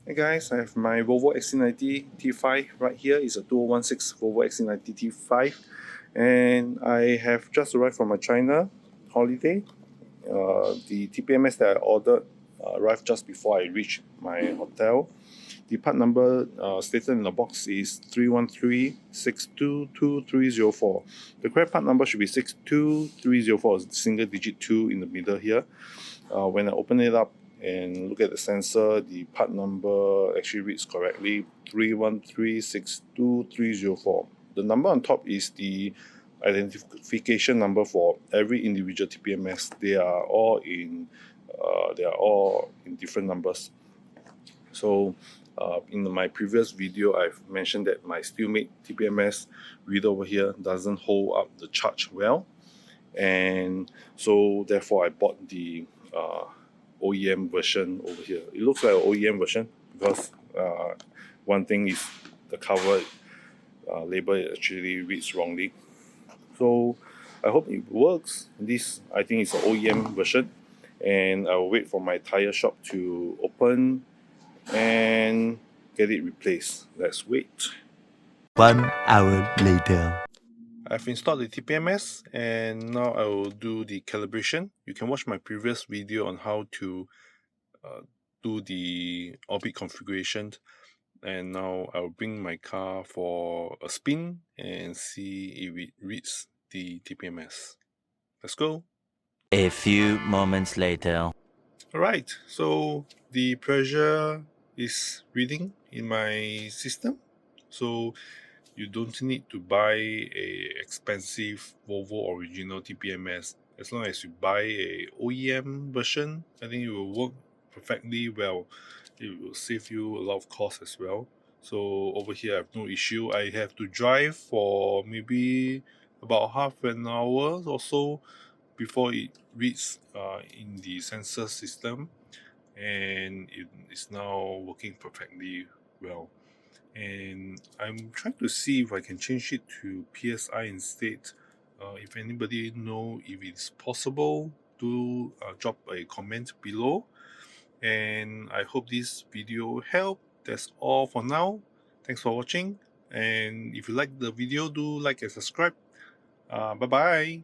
Hey guys, I have my Volvo XC90 T5 right here. It's a 2016 Volvo XC90 T5, and I have just arrived from a China holiday. The TPMS that I ordered arrived just before I reached my hotel. The part number stated in the box is 313-622-304. The correct part number should be 62304, single digit 2 in the middle here. When I open it up and look at the sensor, the part number actually reads correctly, 313-62304. The number on top is the identification number for every individual TPMS. They are all in different numbers. So in my previous video, I've mentioned that my Steelmate TPMS reader over here doesn't hold up the charge well, and so therefore I bought the OEM version over here. It looks like an OEM version because one thing is the cover label actually reads wrongly. So I hope it works. This, I think, is an OEM version, and I'll wait for my tire shop to open and get it replaced. Let's wait. 1 hour later. I've installed the TPMS, and now I will do the calibration. You can watch my previous video on how to do the orbit configuration, and now I'll bring my car for a spin and see if it reads the TPMS. Let's go. A few moments later. Alright, so the pressure is reading in my system, so you don't need to buy a expensive Volvo original TPMS. As long as you buy a OEM version, I think it will work perfectly well. It will save you a lot of cost as well. So over here I have no issue. I have to drive for maybe about half an hour or so before it reads in the sensor system, and it is now working perfectly well. And I'm trying to see if I can change it to PSI instead. If anybody know if it's possible, do drop a comment below. And I hope this video helped. That's all for now. Thanks for watching, and if you like the video, do like and subscribe. Bye bye.